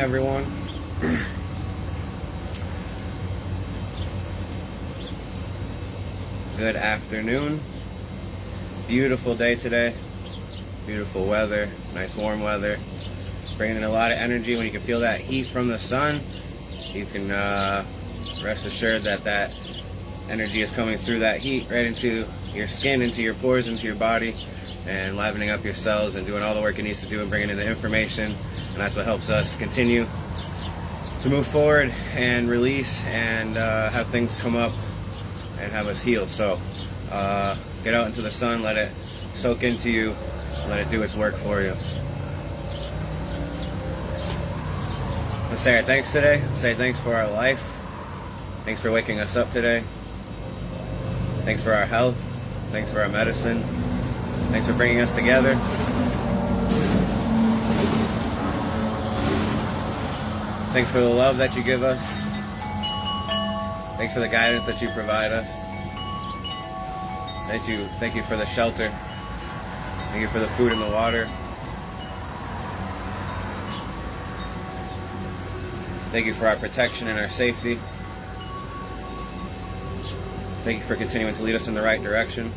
everyone. Good afternoon. Beautiful day today. Beautiful weather, nice warm weather. Bringing in a lot of energy. When you can feel that heat from the sun, you can rest assured that that energy is coming through that heat right into your skin, into your pores, into your body, and livening up your cells and doing all the work it needs to do and bringing in the information. And that's what helps us continue to move forward and release and have things come up and have us heal. So get out into the sun, let it soak into you, let it do its work for you. Let's say our thanks today. Let's say thanks for our life. Thanks for waking us up today. Thanks for our health. Thanks for our medicine. Thanks for bringing us together. Thanks for the love that you give us. Thanks for the guidance that you provide us. Thank you for the shelter. Thank you for the food and the water. Thank you for our protection and our safety. Thank you for continuing to lead us in the right direction.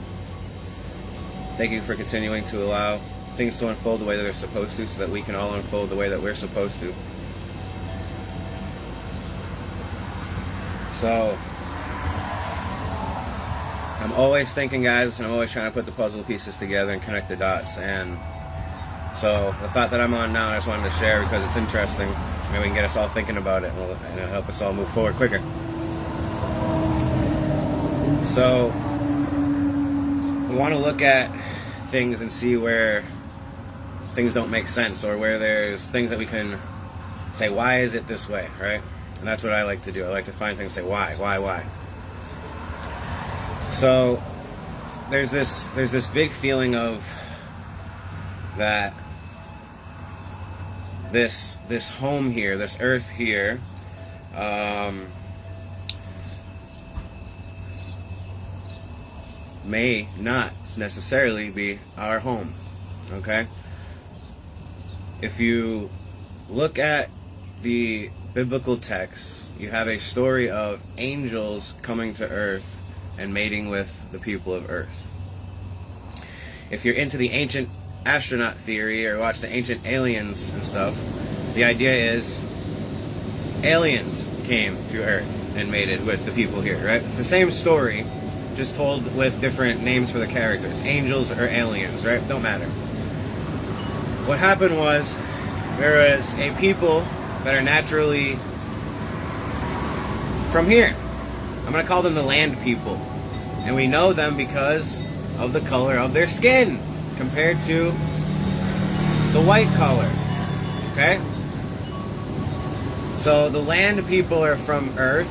Thank you for continuing to allow things to unfold the way that they're supposed to, so that we can all unfold the way that we're supposed to. So, I'm always thinking, guys, and I'm always trying to put the puzzle pieces together and connect the dots. And so, the thought that I'm on now, I just wanted to share because it's interesting. Maybe we can get us all thinking about it, and it'll help us all move forward quicker. So, we want to look at things and see where things don't make sense, or where there's things that we can say, why is it this way, right? And that's what I like to do. I like to find things and say, why? So there's this big feeling of that this home here, this earth here, may not necessarily be our home. Okay? If you look at the biblical texts, you have a story of angels coming to earth and mating with the people of earth. If you're into the ancient astronaut theory or watch the ancient aliens and stuff, the idea is aliens came to earth and mated with the people here, right? It's the same story, just told with different names for the characters. Angels or aliens, right? Don't matter. What happened was, there was a people that are naturally from here. I'm going to call them the land people. And we know them because of the color of their skin compared to the white color. Okay? So the land people are from Earth.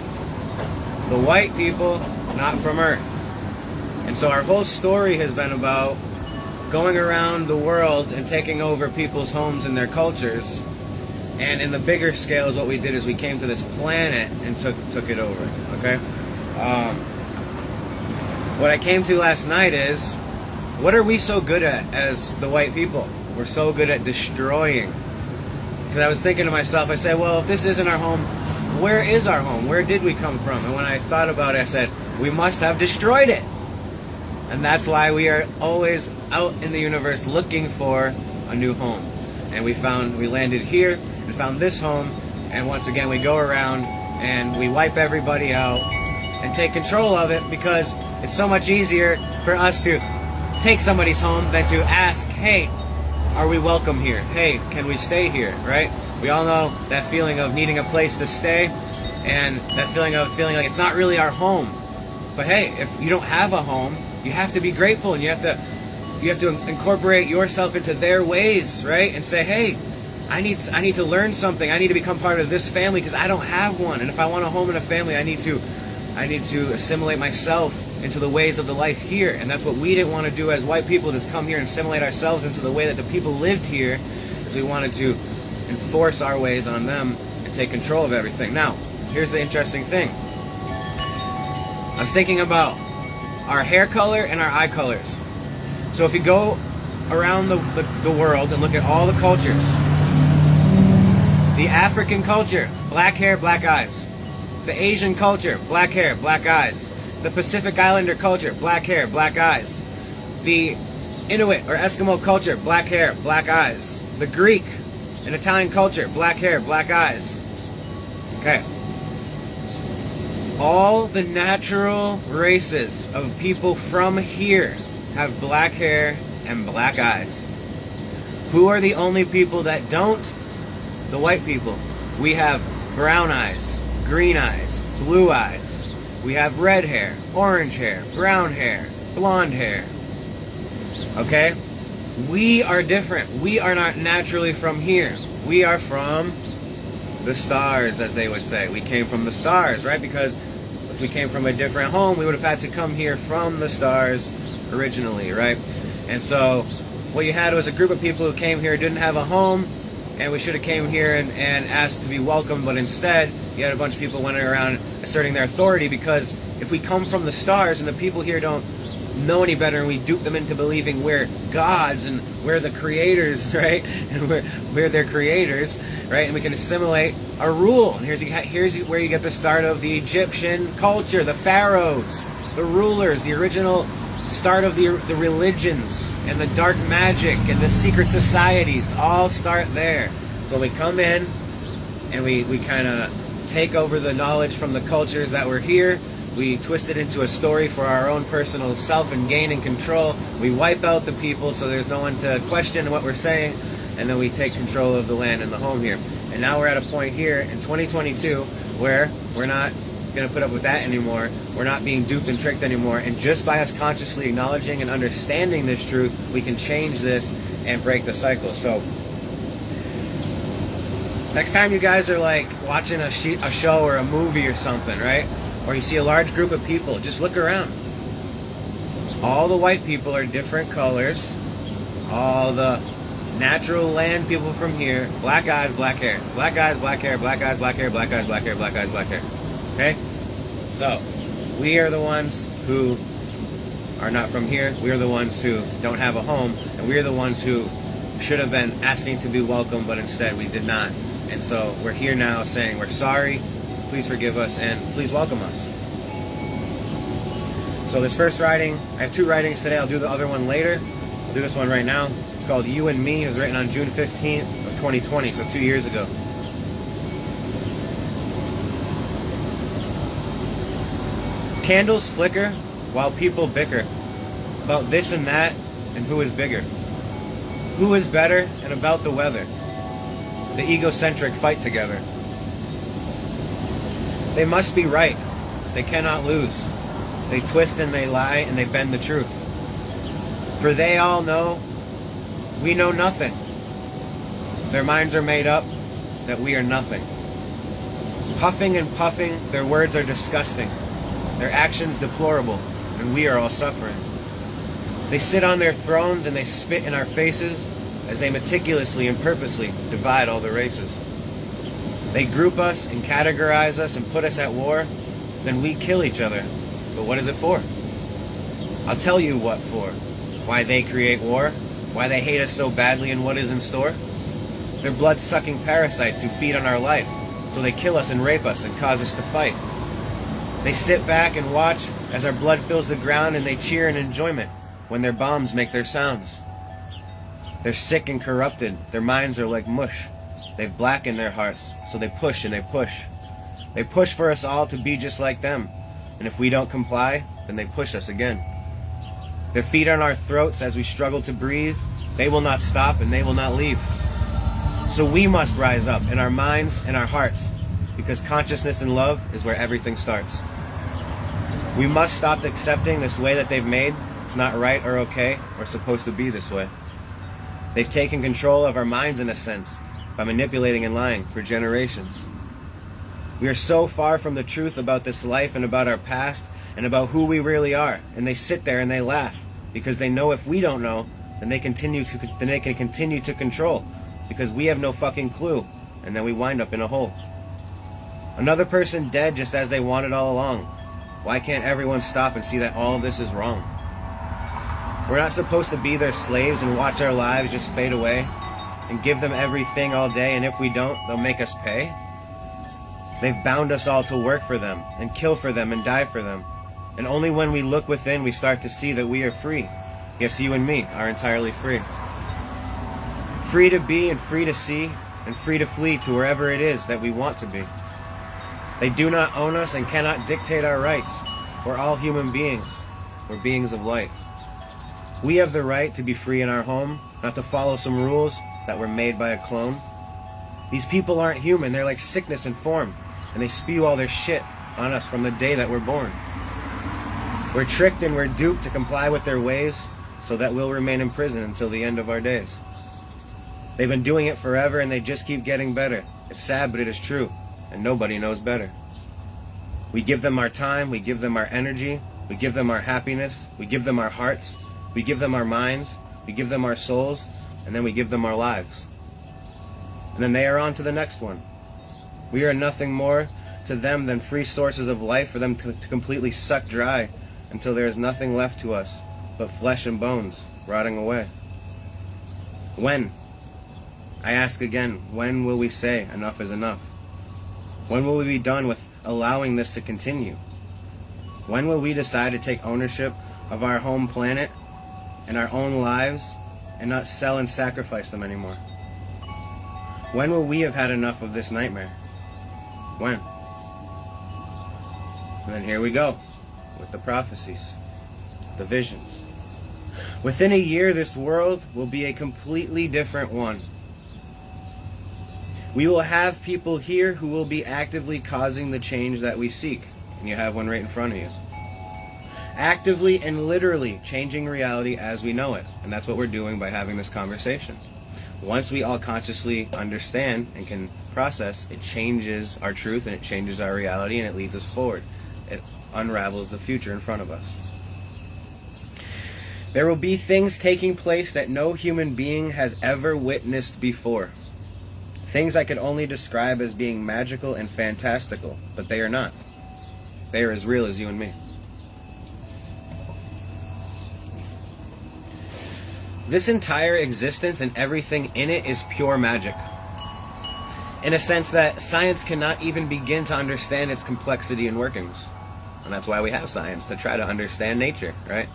The white people, not from Earth. And so our whole story has been about going around the world and taking over people's homes and their cultures. And in the bigger scale is what we did is we came to this planet and took it over. Okay? What I came to last night is, what are we so good at as the white people? We're so good at destroying. Because I was thinking to myself, I said, well, if this isn't our home, where is our home? Where did we come from? And when I thought about it, I said, we must have destroyed it. And that's why we are always out in the universe looking for a new home. And we landed here and found this home. And once again, we go around and we wipe everybody out and take control of it, because it's so much easier for us to take somebody's home than to ask, hey, are we welcome here? Hey, can we stay here, right? We all know that feeling of needing a place to stay, and that feeling of feeling like it's not really our home. But hey, if you don't have a home, you have to be grateful, and you have to incorporate yourself into their ways, right? And say, hey, I need to learn something. I need to become part of this family because I don't have one. And if I want a home and a family, I need to assimilate myself into the ways of the life here. And that's what we didn't want to do as white people, just come here and assimilate ourselves into the way that the people lived here, is we wanted to enforce our ways on them and take control of everything. Now, here's the interesting thing. I was thinking about our hair color and our eye colors. So if you go around the world and look at all the cultures, The African culture, black hair, black eyes. The Asian culture, black hair, black eyes. The Pacific Islander culture, black hair, black eyes. The Inuit or Eskimo culture, black hair, black eyes. The Greek and Italian culture, black hair, black eyes. Okay. All the natural races of people from here have black hair and black eyes. Who are the only people that don't? The white people. We have brown eyes, green eyes, blue eyes. We have red hair, orange hair, brown hair, blonde hair. Okay? We are different. We are not naturally from here. We are from the stars, as they would say. We came from the stars, right? Because if we came from a different home, we would have had to come here from the stars originally, right? And so what you had was a group of people who came here, didn't have a home, and we should have came here and asked to be welcomed, but instead you had a bunch of people running around asserting their authority, because if we come from the stars and the people here don't know any better and we dupe them into believing we're gods and we're the creators, right? And we're their creators, right? And we can assimilate a rule. And here's where you get the start of the Egyptian culture, the pharaohs, the rulers, the original start of the religions and the dark magic and the secret societies all start there. So we come in and we kind of take over the knowledge from the cultures that were here. We twist it into a story for our own personal self and gain and control. We wipe out the people so there's no one to question what we're saying, and then we take control of the land and the home here. And now we're at a point here in 2022 where we're not going to put up with that anymore. We're not being duped and tricked anymore. And just by us consciously acknowledging and understanding this truth, we can change this and break the cycle. So next time you guys are like watching a show or a movie or something, right? Or you see a large group of people, just look around. All the white people are different colors. All the natural land people from here, black eyes, black hair. Black eyes, black hair, black eyes, black hair, black eyes, black hair, black eyes, black hair. Okay? So, we are the ones who are not from here. We are the ones who don't have a home. And we are the ones who should have been asking to be welcome, but instead we did not. And so we're here now saying we're sorry. Please forgive us and please welcome us. So this first writing, I have two writings today. I'll do the other one later. I'll do this one right now. It's called You and Me. It was written on June 15th of 2020, so 2 years ago. Candles flicker while people bicker about this and that and who is bigger. Who is better and about the weather. The egocentric fight together. They must be right. They cannot lose. They twist and they lie and they bend the truth. For they all know we know nothing. Their minds are made up that we are nothing. Huffing and puffing, their words are disgusting. Their actions deplorable, and we are all suffering. They sit on their thrones and they spit in our faces as they meticulously and purposely divide all the races. They group us and categorize us and put us at war, then we kill each other. But what is it for? I'll tell you what for. Why they create war, why they hate us so badly and what is in store. They're blood-sucking parasites who feed on our life, so they kill us and rape us and cause us to fight. They sit back and watch as our blood fills the ground and they cheer in enjoyment when their bombs make their sounds. They're sick and corrupted, their minds are like mush. They've blackened their hearts, so they push and they push. They push for us all to be just like them. And if we don't comply, then they push us again. Their feet on our throats as we struggle to breathe. They will not stop and they will not leave. So we must rise up in our minds and our hearts, because consciousness and love is where everything starts. We must stop accepting this way that they've made. It's not right or okay or supposed to be this way. They've taken control of our minds in a sense, by manipulating and lying for generations. We are so far from the truth about this life and about our past and about who we really are, and they sit there and they laugh because they know if we don't know, then they can continue to control because we have no fucking clue, and then we wind up in a hole. Another person dead just as they wanted all along. Why can't everyone stop and see that all of this is wrong? We're not supposed to be their slaves and watch our lives just fade away. and give them everything all day, and if we don't, they'll make us pay? They've bound us all to work for them, and kill for them, and die for them. And only when we look within, we start to see that we are free. Yes, you and me are entirely free. Free to be and free to see, and free to flee to wherever it is that we want to be. They do not own us and cannot dictate our rights. We're all human beings. We're beings of light. We have the right to be free in our home, not to follow some rules that were made by a clone. These people aren't human. They're like sickness in form, and they spew all their shit on us from the day that we're born. We're tricked and we're duped to comply with their ways so that we'll remain in prison until the end of our days. They've been doing it forever, and they just keep getting better. It's sad, but it is true, and nobody knows better. We give them our time, we give them our energy, we give them our happiness, we give them our hearts, we give them our minds, we give them our souls, and then we give them our lives. And then they are on to the next one. We are nothing more to them than free sources of life for them to completely suck dry until there is nothing left to us but flesh and bones rotting away. When? I ask again, when will we say enough is enough? When will we be done with allowing this to continue? When will we decide to take ownership of our home planet and our own lives and not sell and sacrifice them anymore? When will we have had enough of this nightmare? When? And then here we go with the prophecies, the visions. Within a year, this world will be a completely different one. We will have people here who will be actively causing the change that we seek. And you have one right in front of you. Actively and literally changing reality as we know it. And that's what we're doing by having this conversation. Once we all consciously understand and can process, it changes our truth and it changes our reality and it leads us forward. It unravels the future in front of us. There will be things taking place that no human being has ever witnessed before. Things I could only describe as being magical and fantastical, but they are not. They are as real as you and me. This entire existence and everything in it is pure magic. In a sense that science cannot even begin to understand its complexity and workings. And that's why we have science, to try to understand nature, right?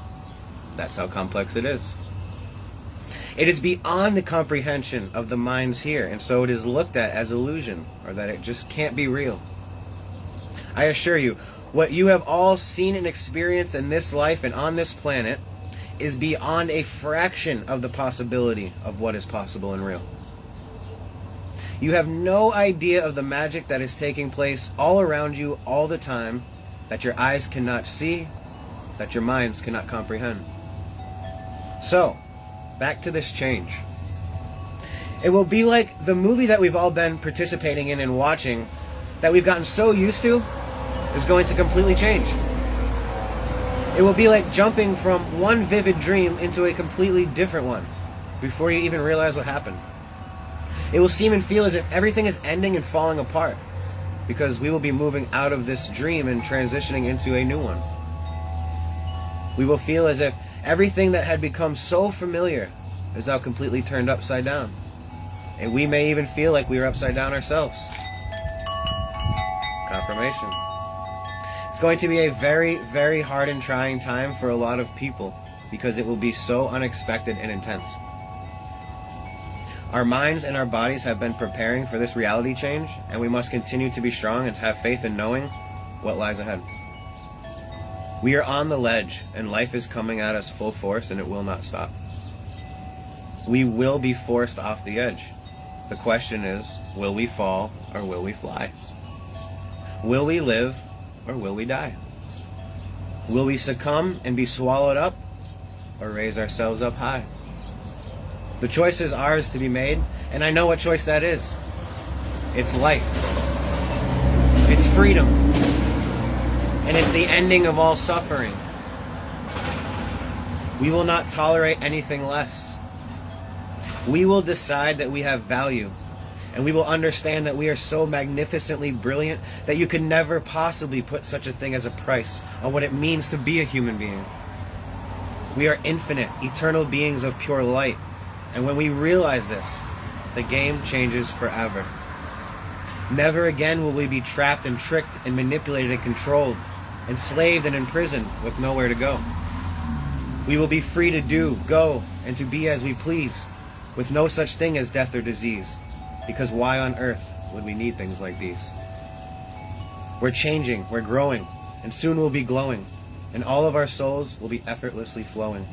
That's how complex it is. It is beyond the comprehension of the minds here, and so it is looked at as illusion, or that it just can't be real. I assure you, what you have all seen and experienced in this life and on this planet is beyond a fraction of the possibility of what is possible and real. You have no idea of the magic that is taking place all around you all the time, that your eyes cannot see, that your minds cannot comprehend. So, back to this change. It will be like the movie that we've all been participating in and watching, that we've gotten so used to, is going to completely change. It will be like jumping from one vivid dream into a completely different one before you even realize what happened. It will seem and feel as if everything is ending and falling apart because we will be moving out of this dream and transitioning into a new one. We will feel as if everything that had become so familiar is now completely turned upside down. And we may even feel like we are upside down ourselves. Confirmation. It's going to be a very, very hard and trying time for a lot of people because it will be so unexpected and intense. Our minds and our bodies have been preparing for this reality change, and we must continue to be strong and to have faith in knowing what lies ahead. We are on the ledge, and life is coming at us full force, and it will not stop. We will be forced off the edge. The question is, will we fall or will we fly? Will we live or will we die? Will we succumb and be swallowed up or raise ourselves up high? The choice is ours to be made, and I know what choice that is. It's life. It's freedom. And it's the ending of all suffering. We will not tolerate anything less. We will decide that we have value, and we will understand that we are so magnificently brilliant that you could never possibly put such a thing as a price on what it means to be a human being. We are infinite, eternal beings of pure light. And when we realize this, the game changes forever. Never again will we be trapped and tricked and manipulated and controlled, enslaved and imprisoned with nowhere to go. We will be free to do, go, and to be as we please, with no such thing as death or disease, because why on earth would we need things like these? We're changing, we're growing, and soon we'll be glowing, and all of our souls will be effortlessly flowing.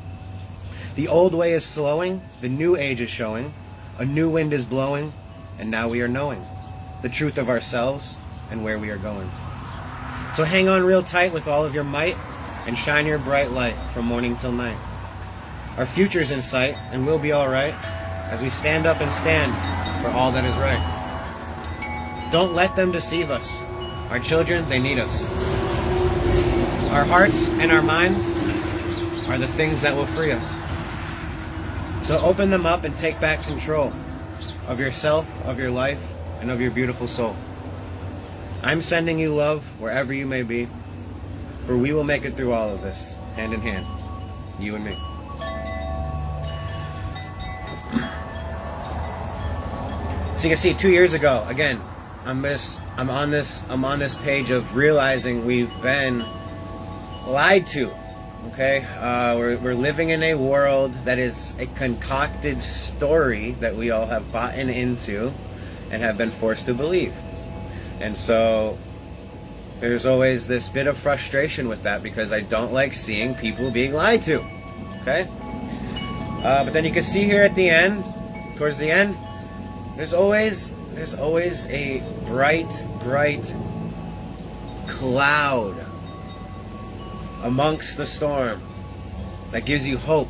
The old way is slowing, the new age is showing, a new wind is blowing, and now we are knowing the truth of ourselves and where we are going. So hang on real tight with all of your might and shine your bright light from morning till night. Our future's in sight and we'll be all right as we stand up and stand for all that is right. Don't let them deceive us. Our children, they need us. Our hearts and our minds are the things that will free us. So open them up and take back control of yourself, of your life, and of your beautiful soul. I'm sending you love wherever you may be, for we will make it through all of this, hand in hand, you and me. So you can see 2 years ago, again, I'm on this page of realizing we've been lied to. Okay, we're living in a world that is a concocted story that we all have bought into and have been forced to believe. And so there's always this bit of frustration with that because I don't like seeing people being lied to. Okay, but then you can see here at the end, towards the end, there's always a bright cloud amongst the storm that gives you hope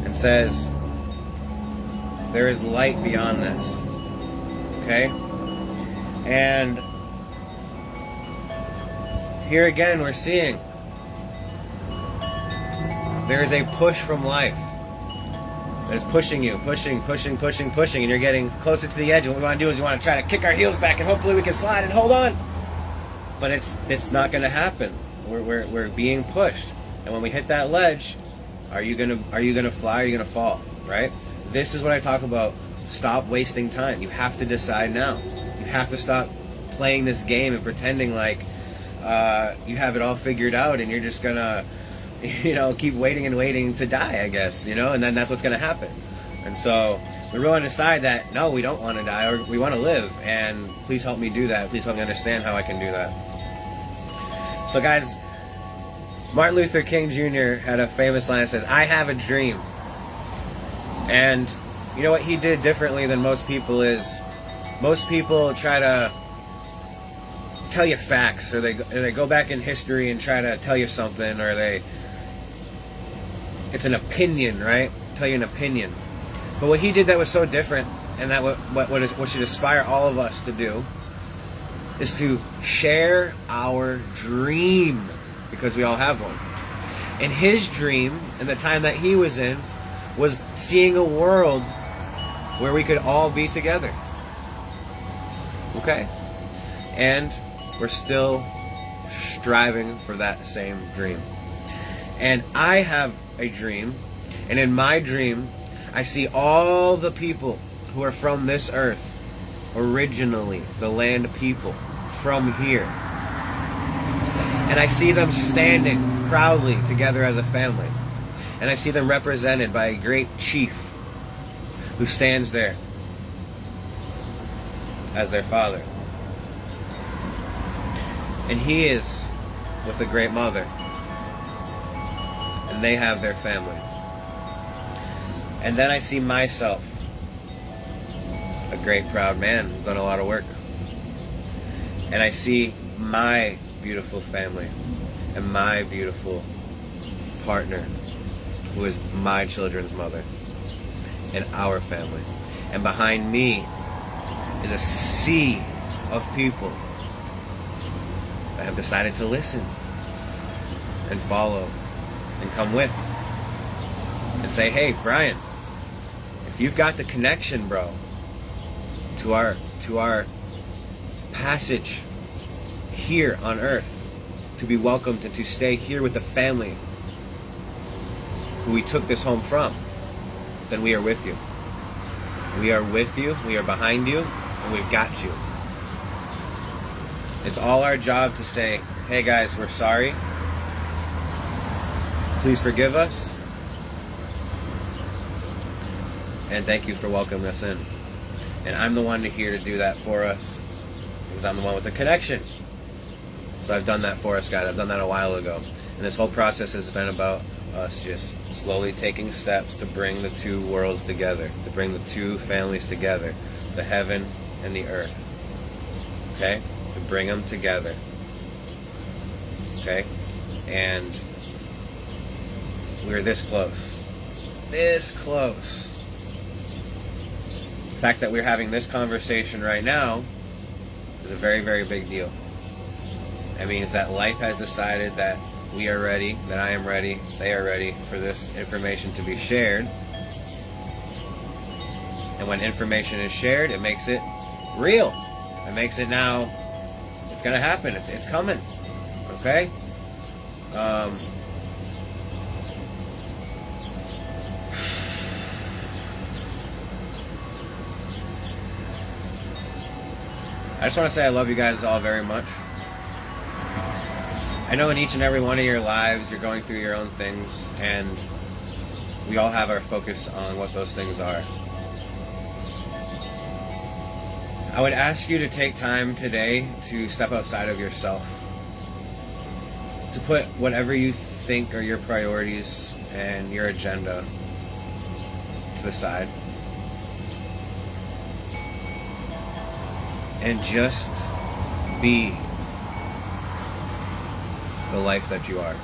and says there is light beyond this. Okay? And here again we're seeing there is a push from life that is pushing you, pushing, and you're getting closer to the edge. And what we want to do is we want to try to kick our heels back and hopefully we can slide and hold on. But it's not going to happen. We're being pushed, and when we hit that ledge, are you gonna fly? Or are you gonna fall? Right? This is what I talk about. Stop wasting time. You have to decide now. You have to stop playing this game and pretending like you have it all figured out, and you're just gonna, keep waiting and waiting to die. I guess and then that's what's gonna happen. And so we really want to decide that no, we don't want to die, or we want to live. And please help me do that. Please help me understand how I can do that. So guys, Martin Luther King Jr. had a famous line that says, "I have a dream." And you know what he did differently than most people is, most people try to tell you facts, or they go back in history and try to tell you something, or it's an opinion, right? Tell you an opinion. But what he did that was so different, and that what should inspire all of us to do, is to share our dream, because we all have one. And his dream, in the time that he was in, was seeing a world where we could all be together. Okay? And we're still striving for that same dream. And I have a dream, and in my dream, I see all the people who are from this earth, originally the land people from here, and I see them standing proudly together as a family, and I see them represented by a great chief who stands there as their father, and he is with a great mother, and they have their family. And then I see myself, a great proud man who's done a lot of work. And I see my beautiful family and my beautiful partner, who is my children's mother, and our family. And behind me is a sea of people that have decided to listen and follow and come with and say, "Hey, Brian, if you've got the connection, bro, to our passage here on earth, to be welcomed and to stay here with the family who we took this home from, then we are with you. We are with you, we are behind you, and we've got you. It's all our job to say, hey guys, we're sorry. Please forgive us. And thank you for welcoming us in. And I'm the one here to do that for us because I'm the one with the connection. So I've done that for us, guys. I've done that a while ago. And this whole process has been about us just slowly taking steps to bring the two worlds together, to bring the two families together, the heaven and the earth. Okay? To bring them together. Okay? And we're this close. This close. The fact that we're having this conversation right now is a very, very big deal. It means that life has decided that we are ready, that I am ready, they are ready for this information to be shared. And when information is shared, it makes it real. It makes it now, it's going to happen. It's coming. Okay? I just want to say I love you guys all very much. I know in each and every one of your lives you're going through your own things, and we all have our focus on what those things are. I would ask you to take time today to step outside of yourself, to put whatever you think are your priorities and your agenda to the side, and just be the life that you are.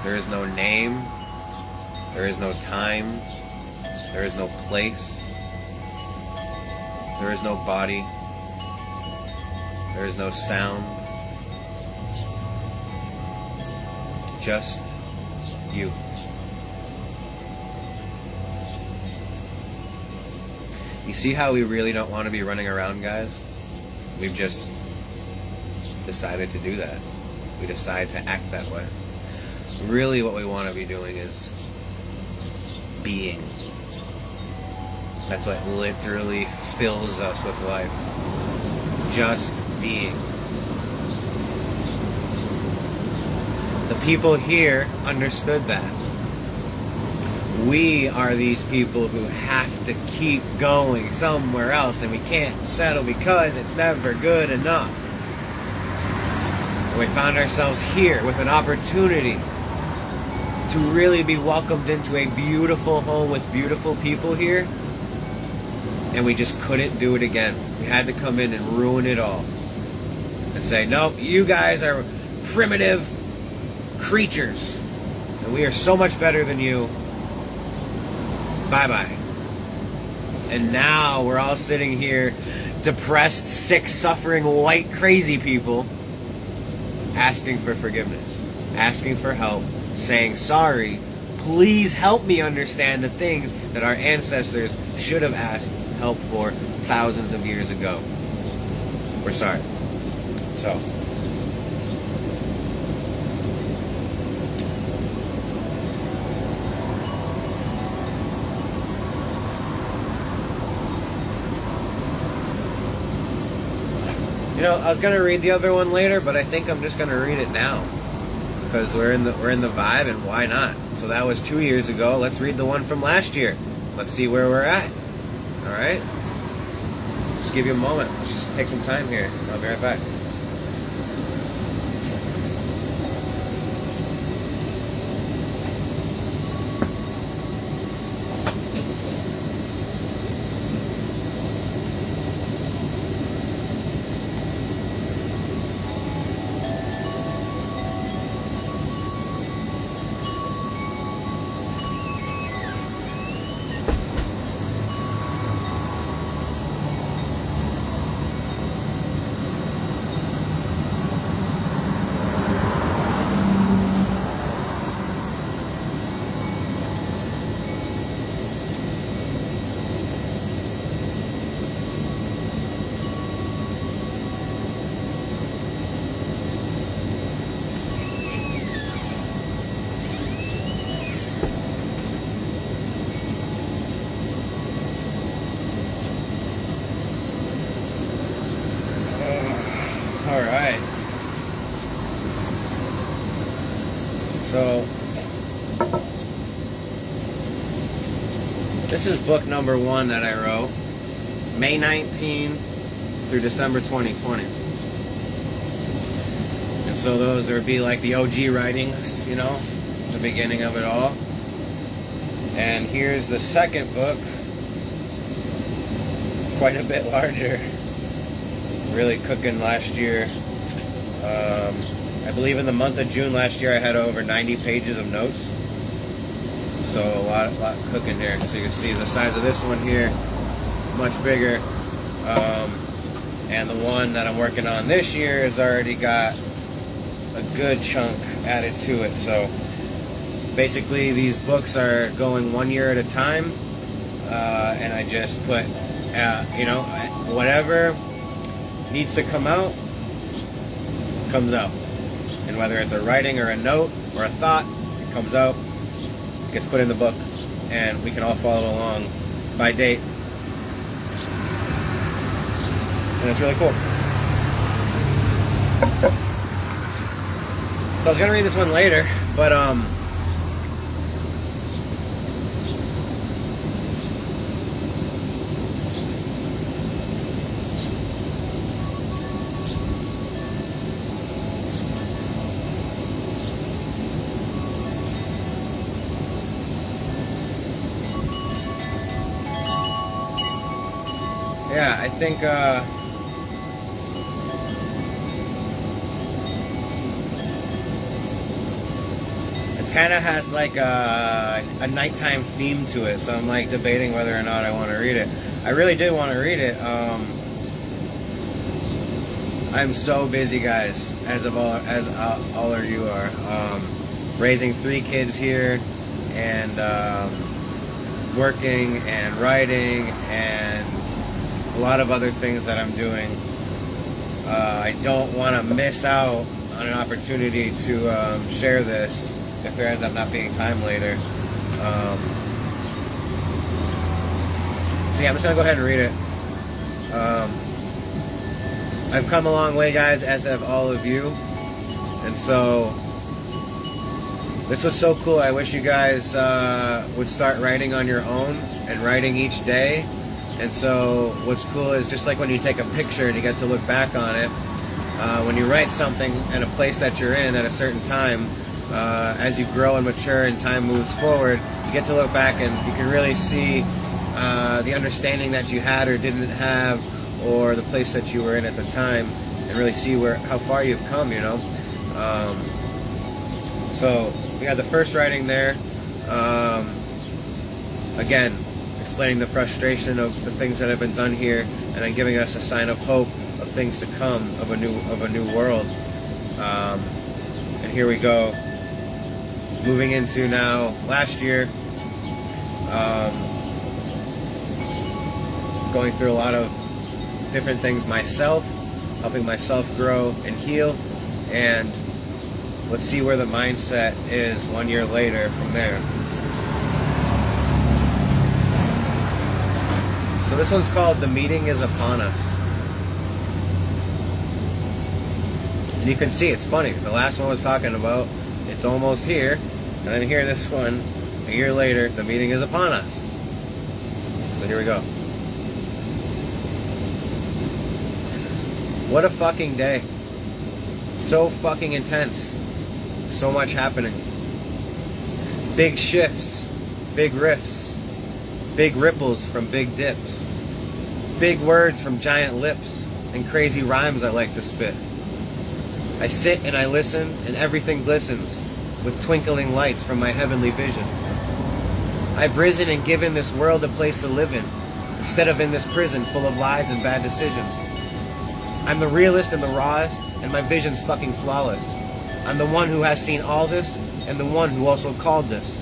There is no name, there is no time, there is no place, there is no body, there is no sound, just you. You see how we really don't want to be running around, guys? We've just decided to do that. We decide to act that way. Really what we want to be doing is being. That's what literally fills us with life. Just being. The people here understood that. We are these people who have to keep going somewhere else, and we can't settle because it's never good enough. And we found ourselves here with an opportunity to really be welcomed into a beautiful home with beautiful people here, and we just couldn't do it again. We had to come in and ruin it all and say, nope, you guys are primitive creatures, and we are so much better than you. Bye-bye. And now we're all sitting here, depressed, sick, suffering, white, crazy people, asking for forgiveness, asking for help, saying, sorry, please help me understand the things that our ancestors should have asked help for thousands of years ago. We're sorry. So, you know, I was gonna read the other one later, but I think I'm just gonna read it now because we're in the vibe, and why not? So that was 2 years ago. Let's read the one from last year. Let's see where we're at. All right. Just give you a moment. Let's just take some time here. I'll be right back. So this is book number 1 that I wrote, May 19 through December 2020. And so those would be like the OG writings, you know, the beginning of it all. And here's the second book, quite a bit larger, really cooking last year. I believe in the month of June last year I had over 90 pages of notes. So a lot cooking here. So you can see the size of this one here, much bigger. And the one that I'm working on this year has already got a good chunk added to it. So basically these books are going 1 year at a time. And I just put, you know, whatever needs to come out, comes out. And whether it's a writing or a note or a thought, it comes out, gets put in the book, and we can all follow along by date. And it's really cool. So I was gonna read this one later, but yeah, I think it kind of has like a nighttime theme to it, so I'm like debating whether or not I want to read it. I really did want to read it. I'm so busy, guys, as all of you are, raising 3 kids here, and working and writing and a lot of other things that I'm doing. I don't want to miss out on an opportunity to share this if there ends up not being time later. So yeah, I'm just gonna go ahead and read it. I've come a long way, guys, as have all of you, and so this was so cool. I wish you guys would start writing on your own and writing each day. And so what's cool is just like when you take a picture and you get to look back on it, when you write something in a place that you're in at a certain time, as you grow and mature and time moves forward, you get to look back and you can really see the understanding that you had or didn't have, or the place that you were in at the time, and really see how far you've come, you know. So we had the first writing there, again, explaining the frustration of the things that have been done here, and then giving us a sign of hope of things to come, of a new world. And here we go, moving into now last year, going through a lot of different things myself, helping myself grow and heal, and let's see where the mindset is 1 year later from there. So this one's called The Meeting is Upon Us. And you can see, it's funny, the last one was talking about it's almost here, and then here this one, a year later, the meeting is upon us. So here we go. What a fucking day. So fucking intense. So much happening. Big shifts, big riffs, big ripples from big dips, big words from giant lips, and crazy rhymes I like to spit. I sit and I listen, and everything glistens with twinkling lights from my heavenly vision. I've risen and given this world a place to live in, instead of in this prison full of lies and bad decisions. I'm the realest and the rawest, and my vision's fucking flawless. I'm the one who has seen all this, and the one who also called this.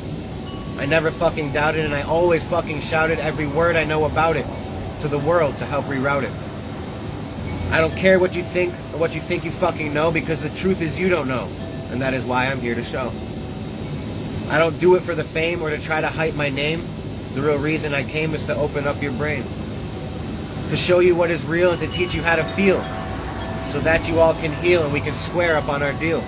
I never fucking doubted, and I always fucking shouted every word I know about it to the world to help reroute it. I don't care what you think or what you think you fucking know, because the truth is you don't know, and that is why I'm here to show. I don't do it for the fame or to try to hype my name. The real reason I came is to open up your brain, to show you what is real and to teach you how to feel, so that you all can heal and we can square up on our deal.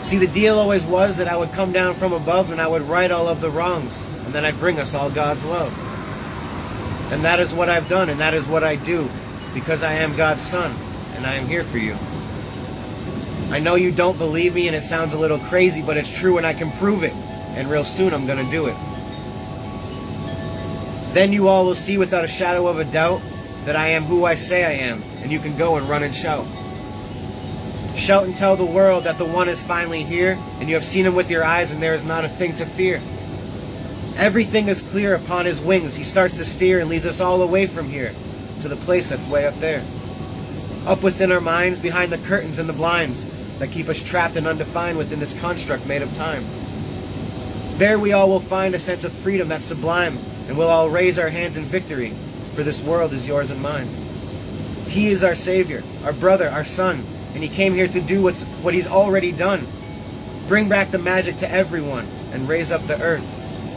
See, the deal always was that I would come down from above and I would right all of the wrongs, and then I'd bring us all God's love. And that is what I've done, and that is what I do, because I am God's son, and I am here for you. I know you don't believe me, and it sounds a little crazy, but it's true, and I can prove it. And real soon I'm going to do it. Then you all will see without a shadow of a doubt that I am who I say I am, and you can go and run and shout. Shout and tell the world that the one is finally here, and you have seen him with your eyes, and there is not a thing to fear. Everything is clear upon his wings. He starts to steer and leads us all away from here to the place that's way up there. Up within our minds, behind the curtains and the blinds that keep us trapped and undefined within this construct made of time. There we all will find a sense of freedom that's sublime, and we'll all raise our hands in victory, for this world is yours and mine. He is our Savior, our brother, our son, and he came here to do what he's already done. Bring back the magic to everyone and raise up the earth.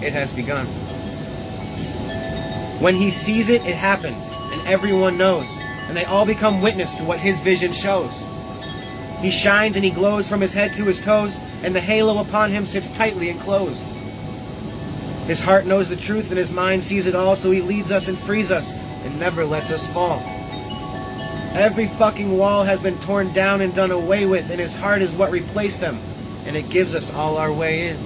It has begun. When he sees it, it happens, and everyone knows, and they all become witness to what his vision shows. He shines and he glows from his head to his toes, and the halo upon him sits tightly enclosed. His heart knows the truth and his mind sees it all, so he leads us and frees us and never lets us fall. Every fucking wall has been torn down and done away with, and his heart is what replaced them, and it gives us all our way in.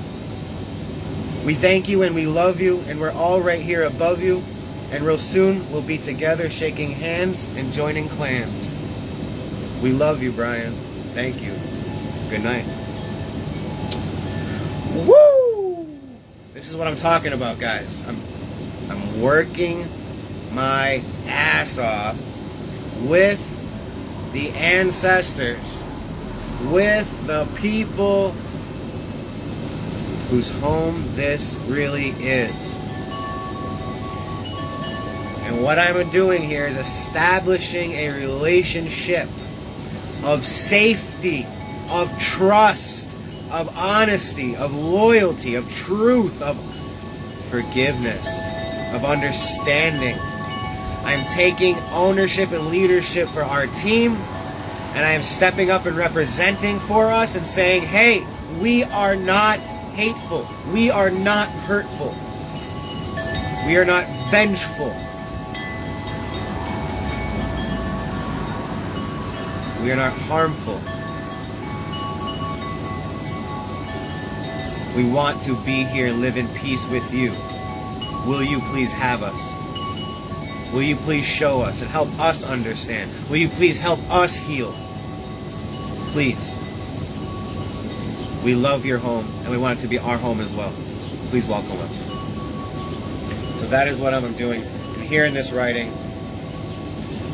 We thank you and we love you, and we're all right here above you, and real soon we'll be together shaking hands and joining clans. We love you, Brian. Thank you. Good night. Woo! This is what I'm talking about, guys. I'm working my ass off with the ancestors, with the people whose home this really is. And what I'm doing here is establishing a relationship of safety, of trust, of honesty, of loyalty, of truth, of forgiveness, of understanding. I'm taking ownership and leadership for our team, and I am stepping up and representing for us and saying, hey, we are not hateful. We are not hurtful. We are not vengeful. We are not harmful. We want to be here and live in peace with you. Will you please have us? Will you please show us and help us understand? Will you please help us heal? Please. We love your home, and we want it to be our home as well. Please welcome us. So that is what I'm doing. And here in this writing,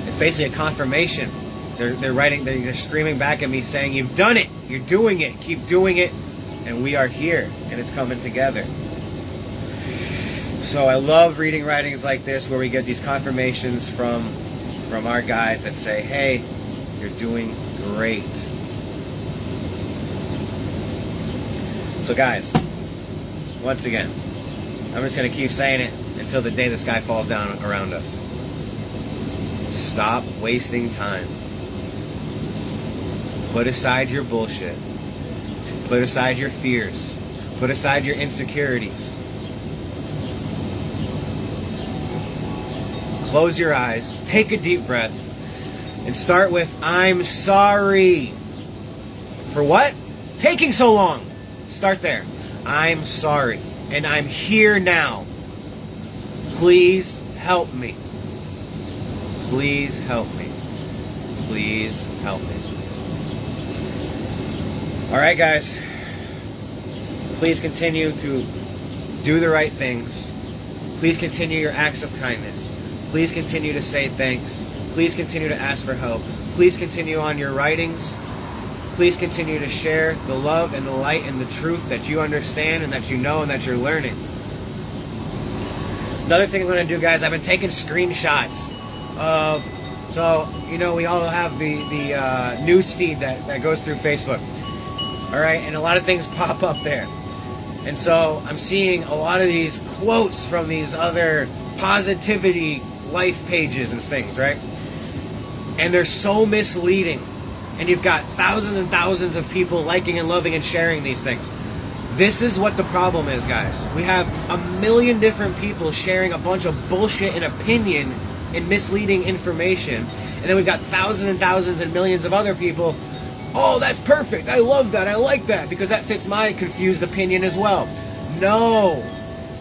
it's basically a confirmation. They're writing, they're screaming back at me saying, you've done it, you're doing it, keep doing it, and we are here, and it's coming together. So I love reading writings like this where we get these confirmations from our guides that say, hey, you're doing great. So guys, once again, I'm just going to keep saying it until the day the sky falls down around us. Stop wasting time. Put aside your bullshit. Put aside your fears. Put aside your insecurities. Close your eyes, take a deep breath, and start with, I'm sorry. For what? Taking so long. Start there. I'm sorry, and I'm here now. Please help me. Please help me. Please help me. All right, guys. Please continue to do the right things. Please continue your acts of kindness. Please continue to say thanks. Please continue to ask for help. Please continue on your writings. Please continue to share the love and the light and the truth that you understand and that you know and that you're learning. Another thing I'm going to do, guys, I've been taking screenshots of, so, you know, we all have the news feed that goes through Facebook. All right, and a lot of things pop up there. And so I'm seeing a lot of these quotes from these other positivity life pages and things, right? And they're so misleading. and you've got thousands and thousands of people liking and loving and sharing these things. This is what the problem is, guys. We have a million different people sharing a bunch of bullshit and opinion and misleading information, and then we've got thousands and thousands and millions of other people. Oh, that's perfect. I love that. I like that because that fits my confused opinion as well. No.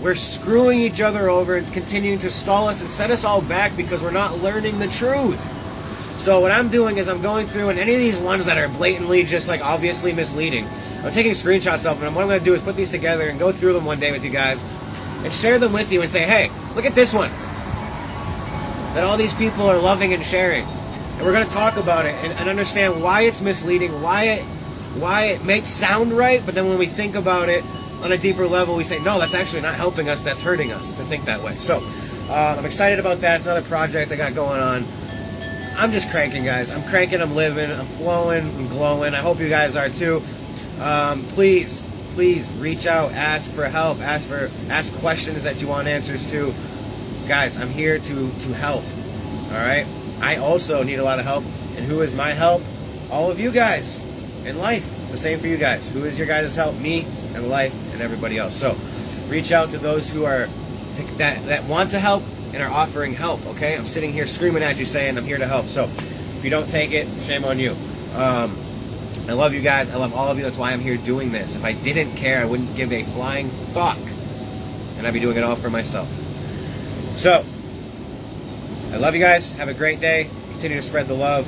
We're screwing each other over and continuing to stall us and set us all back because we're not learning the truth. So what I'm doing is I'm going through, and any of these ones that are blatantly just like obviously misleading, I'm taking screenshots of them, and what I'm going to do is put these together and go through them one day with you guys and share them with you and say, hey, look at this one that all these people are loving and sharing. And we're going to talk about it and understand why it's misleading, why it may sound right, but then when we think about it on a deeper level, we say, no, that's actually not helping us, that's hurting us to think that way. So I'm excited about that. It's another project I got going on. I'm just cranking, guys. I'm cranking, I'm living, I'm flowing, I'm glowing. I hope you guys are too. Please reach out, ask for help, ask questions that you want answers to. Guys, I'm here to help. All right? I also need a lot of help. And who is my help? All of you guys in life. It's the same for you guys. Who is your guys' help? Me and life and everybody else. So reach out to those who are that want to help and are offering help. Okay, I'm sitting here screaming at you saying I'm here to help. So if you don't take it, shame on you. I love you guys. I love all of you. That's why I'm here doing this. If I didn't care, I wouldn't give a flying fuck, and I'd be doing it all for myself. So I love you guys. Have a great day. Continue to spread the love.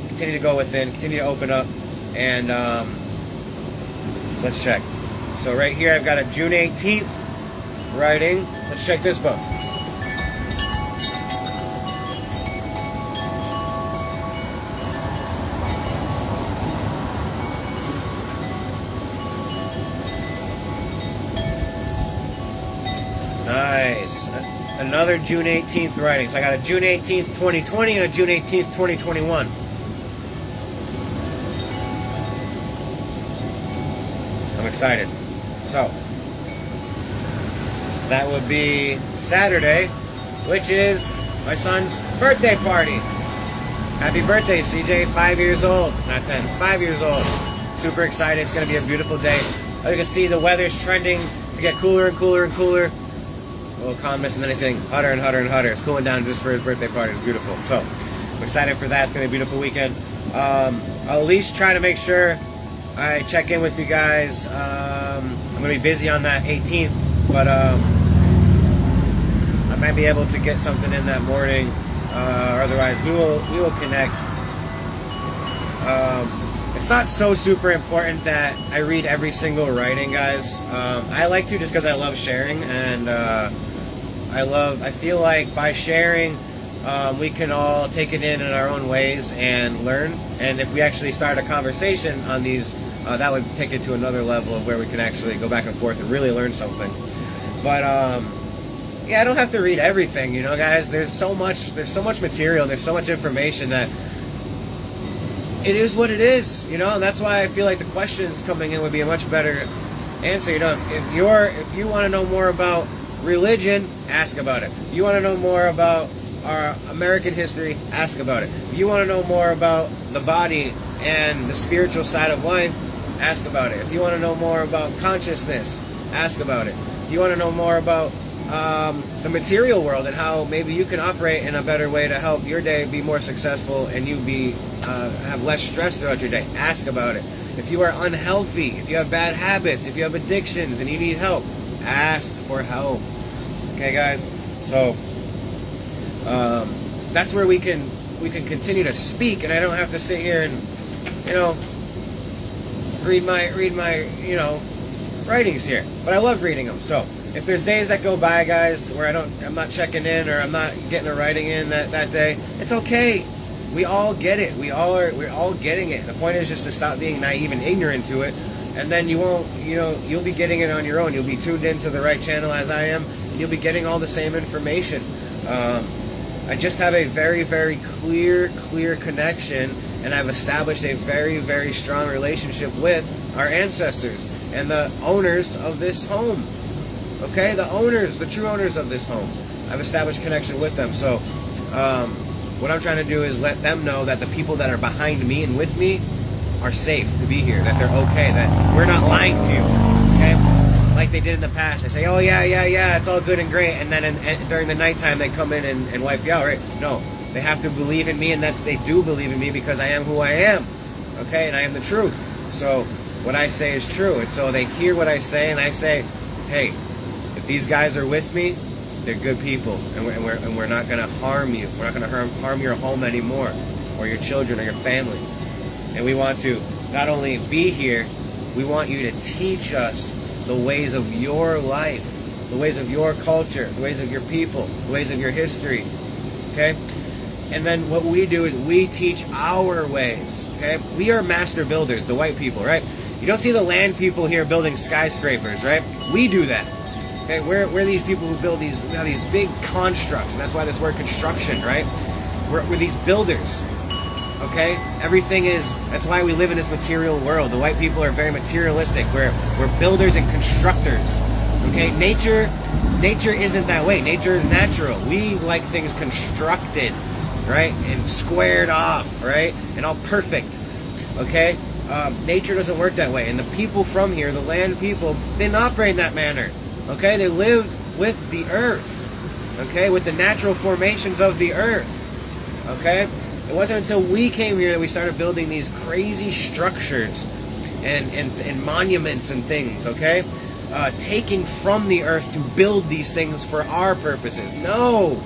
Continue to go within. Continue to open up. And let's check. So right here I've got a June 18th writing. Let's check this book. Nice. Another June 18th writing. So I got a June 18th, 2020 and a June 18th, 2021. I'm excited. So that would be Saturday, which is my son's birthday party. Happy birthday, CJ. 5 years old. Not 10. 5 years old. Super excited. It's going to be a beautiful day. As you can see, the weather's trending to get cooler and cooler and cooler. A little calmness, and then he's getting hotter and hotter and hotter. It's cooling down just for his birthday party. It's beautiful. So I'm excited for that. It's going to be a beautiful weekend. I'll at least try to make sure I check in with you guys. I'm going to be busy on that 18th, but I might be able to get something in that morning. Otherwise, we will connect. It's not so super important that I read every single writing, guys. I like to just because I love sharing, and I feel like by sharing, we can all take it in our own ways and learn. And if we actually start a conversation on these, that would take it to another level of where we can actually go back and forth and really learn something. But yeah, I don't have to read everything, you know, guys. There's so much material, there's so much information that it is what it is, you know. And that's why I feel like the questions coming in would be a much better answer. You know, if you want to know more about religion, ask about it. You want to know more about our American history, ask about it. If you want to know more about the body and the spiritual side of life, ask about it. If you want to know more about consciousness, ask about it. If you want to know more about the material world and how maybe you can operate in a better way to help your day be more successful and you have less stress throughout your day, ask about it. If you are unhealthy, if you have bad habits, if you have addictions and you need help, ask for help. Okay, guys? So that's where we can continue to speak, and I don't have to sit here and, you know, read my you know, writings here. But I love reading them. So if there's days that go by, guys, where I'm not checking in or I'm not getting a writing in that day, it's okay. We all get it. We're all getting it. The point is just to stop being naive and ignorant to it, and then you won't, you know, you'll be getting it on your own. You'll be tuned into the right channel as I am, and you'll be getting all the same information. I just have a very, very clear connection, and I've established a very, very strong relationship with our ancestors and the owners of this home. Okay, the true owners of this home. I've established connection with them. So what I'm trying to do is let them know that the people that are behind me and with me are safe to be here, that they're okay, that we're not lying to you, okay? Like they did in the past. They say, oh yeah, it's all good and great, and then during the nighttime they come in and wipe you out, right? No, they have to believe in me, and they do believe in me because I am who I am, okay? And I am the truth. So what I say is true, and so they hear what I say, and I say, hey, if these guys are with me, they're good people, and we're not going to harm you. We're not going to harm your home anymore, or your children, or your family. And we want to not only be here, we want you to teach us the ways of your life, the ways of your culture, the ways of your people, the ways of your history, okay? And then what we do is we teach our ways, okay? We are master builders, the white people, right? You don't see the land people here building skyscrapers, right? We do that. Okay, we're these people who build these big constructs, and that's why this word construction, right? We're these builders. Okay, that's why we live in this material world. The white people are very materialistic. We're builders and constructors. Okay, nature isn't that way. Nature is natural. We like things constructed, right, and squared off, right, and all perfect. Okay, nature doesn't work that way. And the people from here, the land people, they didn't operate in that manner. Okay, they lived with the earth. Okay, with the natural formations of the earth. Okay. It wasn't until we came here that we started building these crazy structures and monuments and things, okay? Taking from the earth to build these things for our purposes. No.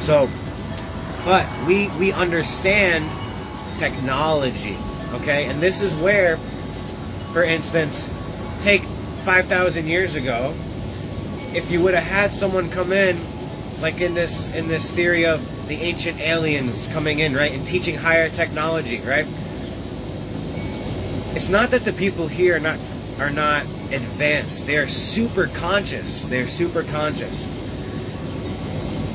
So, but we understand technology, okay? And this is where, for instance, take 5,000 years ago, if you would have had someone come in, like in this theory of the ancient aliens coming in, right, and teaching higher technology, right? It's not that the people here are not advanced. They are super conscious. They're super conscious.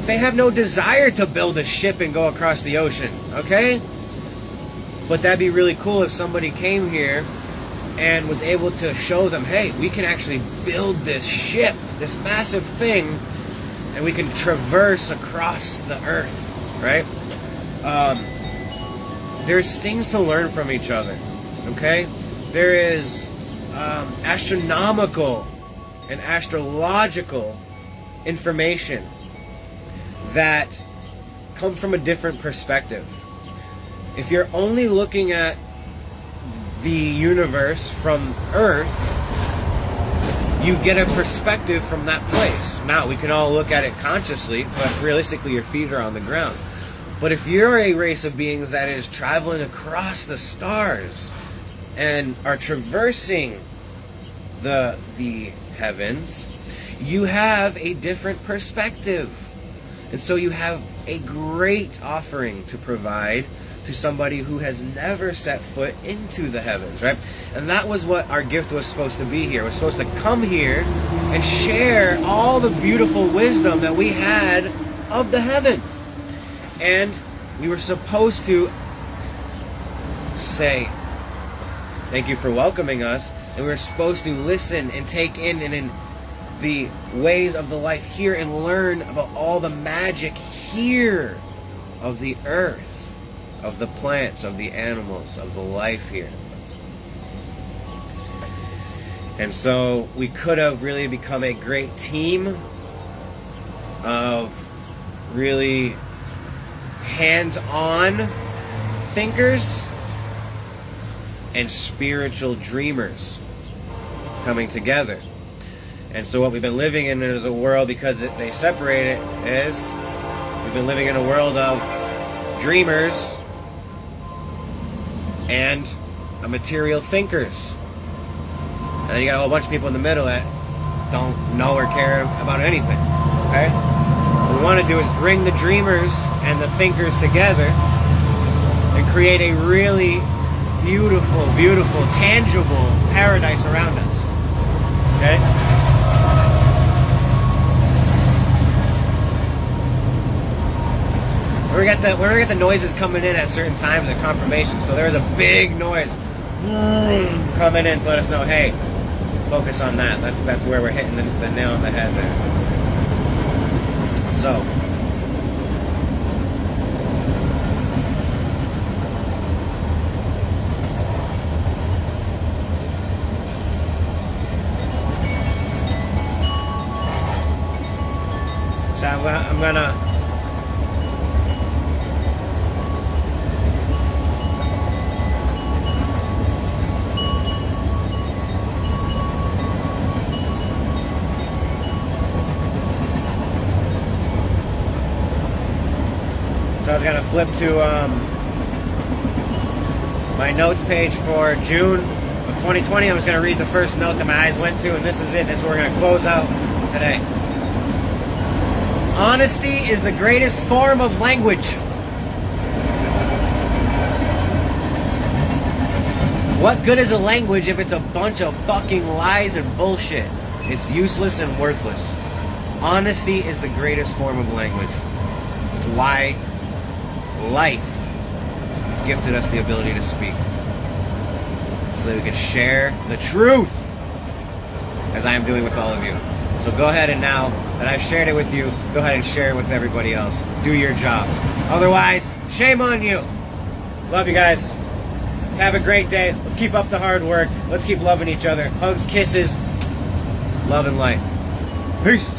They have no desire to build a ship and go across the ocean, okay? But that'd be really cool if somebody came here and was able to show them, hey, we can actually build this ship, this massive thing, and we can traverse across the earth, right? There's things to learn from each other, okay? There is astronomical and astrological information that comes from a different perspective. If you're only looking at the universe from Earth, you get a perspective from that place. Now, we can all look at it consciously, but realistically your feet are on the ground. But if you're a race of beings that is traveling across the stars and are traversing the heavens, you have a different perspective. And so you have a great offering to provide to somebody who has never set foot into the heavens, right? And that was what our gift was supposed to be here. It was supposed to come here and share all the beautiful wisdom that we had of the heavens. And we were supposed to say, thank you for welcoming us. And we were supposed to listen and take in the ways of the life here and learn about all the magic here of the earth, of the plants, of the animals, of the life here. And so we could have really become a great team of really hands-on thinkers and spiritual dreamers coming together. And so what we've been living in is a world, because they separate it, is we've been living in a world of dreamers and material thinkers. And then you got a whole bunch of people in the middle that don't know or care about anything. Okay? What we want to do is bring the dreamers and the thinkers together and create a really beautiful, beautiful, tangible paradise around us. Okay? We're gonna get the noises coming in at certain times at confirmation. So there's a big noise coming in to let us know, hey, focus on that. That's where we're hitting the nail on the head there. So gonna So I was gonna flip to my notes page for June of 2020. I was gonna read the first note that my eyes went to, and this is it. This is what we're gonna close out today. Honesty is the greatest form of language. What good is a language if it's a bunch of fucking lies and bullshit? It's useless and worthless. Honesty is the greatest form of language. It's why life gifted us the ability to speak, so that we could share the truth, as I am doing with all of you. So go ahead, and now that I've shared it with you, go ahead and share it with everybody else. Do your job. Otherwise, shame on you. Love you guys. Let's have a great day. Let's keep up the hard work. Let's keep loving each other. Hugs, kisses, love and light. Peace.